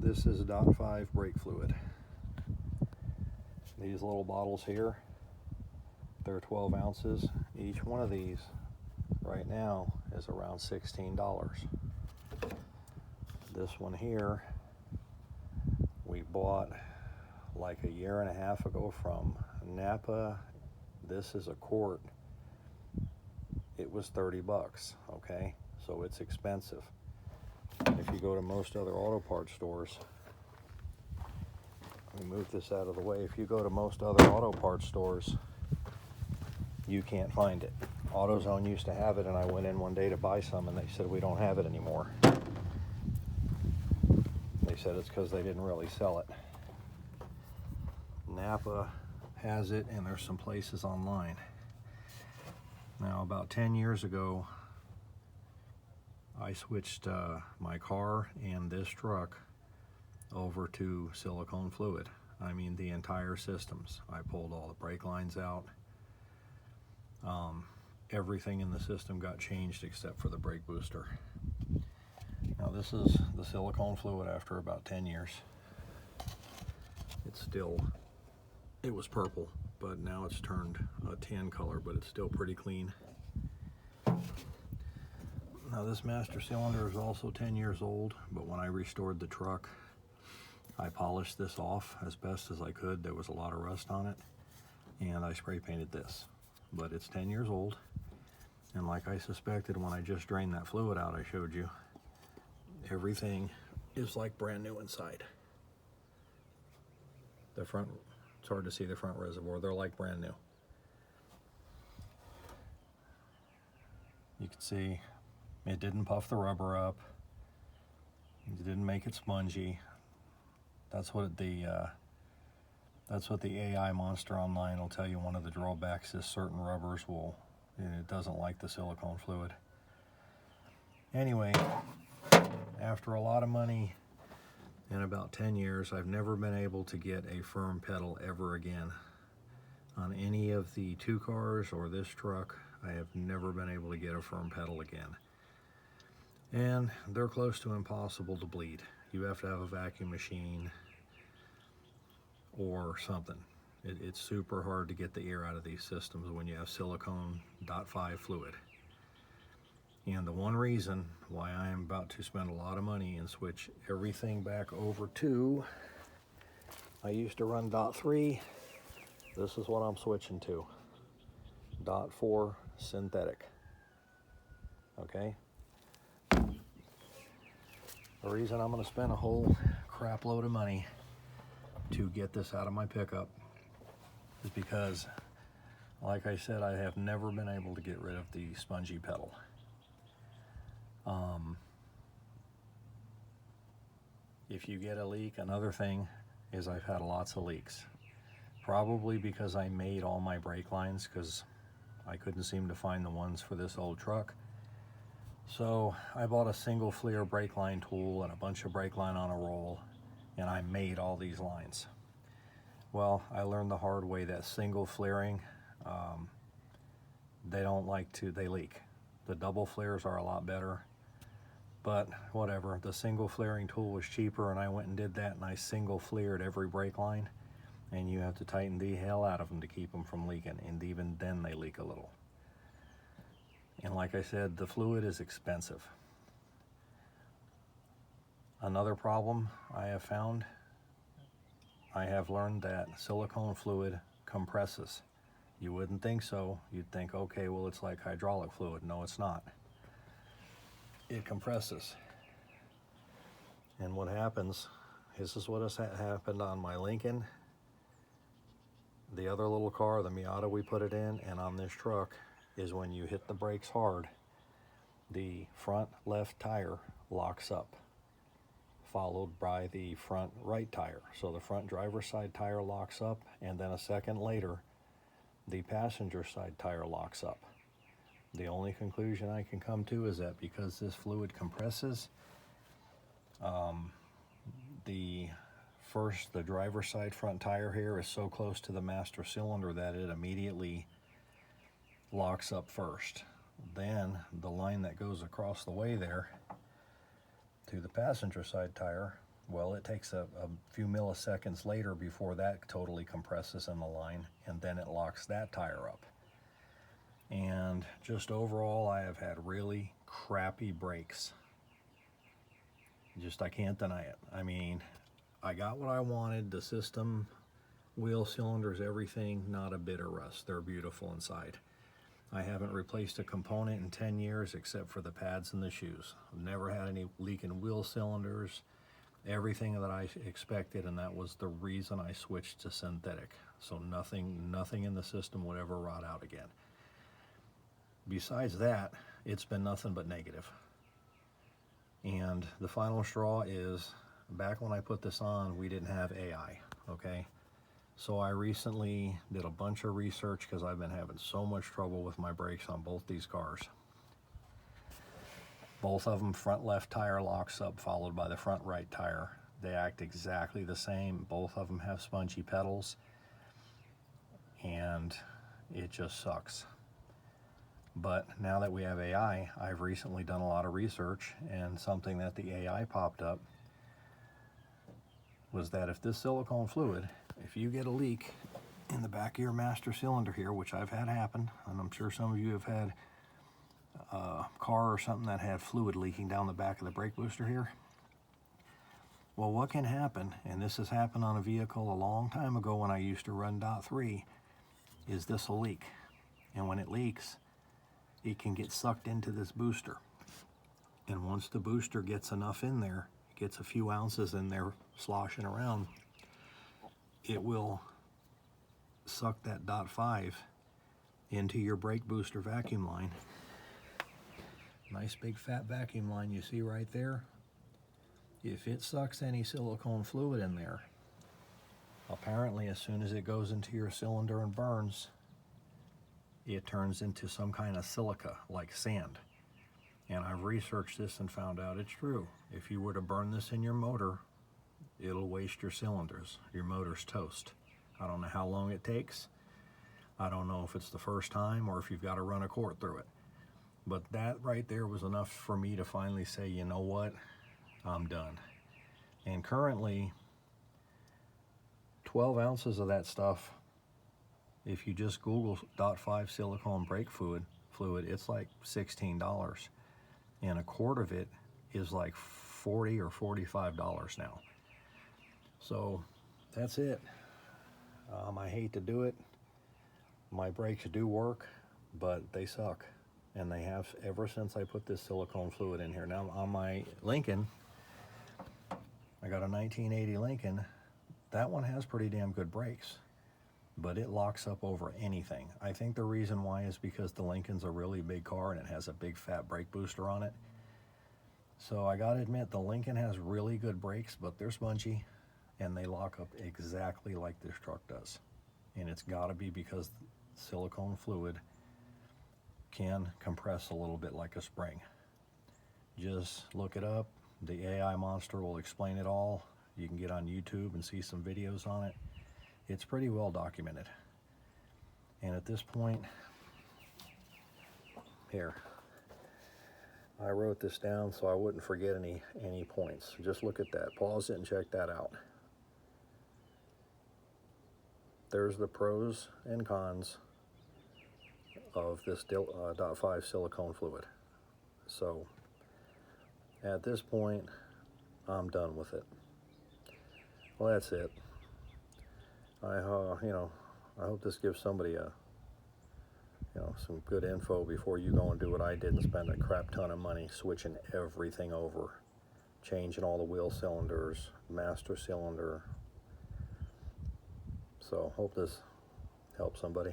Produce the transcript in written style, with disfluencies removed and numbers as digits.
This is D.O.T. brake fluid. These little bottles here, they're 12 ounces. Each one of these right now is around $16. This one here we bought like a year and a half ago from Napa. This is a quart. It was 30 bucks, okay? So it's expensive. If you go to most other auto parts stores, let me move this out of the way. If you go to most other auto parts stores, you can't find it. AutoZone used to have it, and I went in one day to buy some, and they said we don't have it anymore. They said it's because they didn't really sell it. Napa has it, and there's some places online. Now, about 10 years ago, I switched my car and this truck over to silicone fluid. I mean, the entire systems. I pulled all the brake lines out. Everything in the system got changed except for the brake booster. Now, this is the silicone fluid after about 10 years. It was purple, but now it's turned a tan color, but it's still pretty clean. Now, this master cylinder is also 10 years old, but when I restored the truck, I polished this off as best as I could. There was a lot of rust on it, and I spray painted this. But it's 10 years old, and like I suspected when I just drained that fluid out I showed you, everything is like brand new inside. The front, it's hard to see the front reservoir, they're like brand new. You can see it didn't puff the rubber up. It didn't make it spongy. That's what the AI monster online will tell you. One of the drawbacks is certain rubbers it doesn't like the silicone fluid. Anyway, after a lot of money and about 10 years, I've never been able to get a firm pedal ever again. On any of the two cars or this truck, I have never been able to get a firm pedal again. And they're close to impossible to bleed. You have to have a vacuum machine or something. It's super hard to get the air out of these systems when you have silicone D.O.T. fluid. And the one reason why I am about to spend a lot of money and switch everything back over to, I used to run D.O.T. This is what I'm switching to. D.O.T. synthetic. Okay? The reason I'm going to spend a whole crap load of money to get this out of my pickup is because, like I said, I have never been able to get rid of the spongy pedal. If you get a leak, another thing is I've had lots of leaks. Probably because I made all my brake lines, because I couldn't seem to find the ones for this old truck. So I bought a single FLIR brake line tool and a bunch of brake line on a roll, and I made all these lines. Well, I learned the hard way that single FLIRing, they leak. The double FLIRs are a lot better, but whatever. The single FLIRing tool was cheaper, and I went and did that, and I single FLIRed every brake line, and you have to tighten the hell out of them to keep them from leaking, and even then they leak a little. And like I said, the fluid is expensive. Another problem I have found, I have learned that silicone fluid compresses. You wouldn't think so. You'd think, okay, well, it's like hydraulic fluid. No, it's not. It compresses. And what happens, this is what has happened on my Lincoln, the other little car, the Miata we put it in, and on this truck, is when you hit the brakes hard, the front left tire locks up, followed by the front right tire. So the front driver's side tire locks up, and then a second later, the passenger side tire locks up. The only conclusion I can come to is that because this fluid compresses, the driver's side front tire here is so close to the master cylinder that it immediately locks up first. Then the line that goes across the way there to the passenger side tire Well, it takes a few milliseconds later before that totally compresses in the line, and then it locks that tire up. And just overall, I have had really crappy brakes. I can't deny it. I mean, I got what I wanted, the system, wheel cylinders, everything, not a bit of rust. They're beautiful inside. I haven't replaced a component in 10 years except for the pads and the shoes. I've never had any leak in wheel cylinders, everything that I expected, and that was the reason I switched to synthetic. So nothing in the system would ever rot out again. Besides that, it's been nothing but negative. And the final straw is, back when I put this on, we didn't have AI, okay? So I recently did a bunch of research because I've been having so much trouble with my brakes on both these cars. Both of them, front left tire locks up, followed by the front right tire. They act exactly the same. Both of them have spongy pedals, and it just sucks. But now that we have AI, I've recently done a lot of research, and something that the AI popped up was that if this silicone fluid, if you get a leak in the back of your master cylinder here, which I've had happen, and I'm sure some of you have had a car or something that had fluid leaking down the back of the brake booster here. Well, what can happen, and this has happened on a vehicle a long time ago when I used to run D.O.T, is this will leak. And when it leaks, it can get sucked into this booster. And once the booster gets enough in there, gets a few ounces in there sloshing around, it will suck that .5 into your brake booster vacuum line. Nice big fat vacuum line you see right there. If it sucks any silicone fluid in there, apparently as soon as it goes into your cylinder and burns, it turns into some kind of silica, like sand. And I've researched this and found out it's true. If you were to burn this in your motor, it'll waste your cylinders. Your motor's toast. I don't know how long it takes. I don't know if it's the first time or if you've got to run a quart through it. But that right there was enough for me to finally say, you know what, I'm done. And currently, 12 ounces of that stuff, if you just Google .5 silicone brake fluid, it's like $16. And a quart of it is like $40 or $45 now. So that's it. I hate to do it. My brakes do work, but they suck. And they have ever since I put this silicone fluid in here. Now on my Lincoln, I got a 1980 Lincoln. That one has pretty damn good brakes, but it locks up over anything. I think the reason why is because the Lincoln's a really big car and it has a big fat brake booster on it. So I gotta admit, the Lincoln has really good brakes, but they're spongy and they lock up exactly like this truck does. And it's gotta be because silicone fluid can compress a little bit like a spring. Just look it up. The AI monster will explain it all. You can get on YouTube and see some videos on it. It's pretty well documented. And at this point, here, I wrote this down so I wouldn't forget any points. Just look at that. Pause it and check that out. There's the pros and cons of this .5 silicone fluid. So at this point, I'm done with it. Well, that's it. I hope this gives somebody some good info before you go and do what I did and spend a crap ton of money switching everything over, changing all the wheel cylinders, master cylinder. So hope this helps somebody.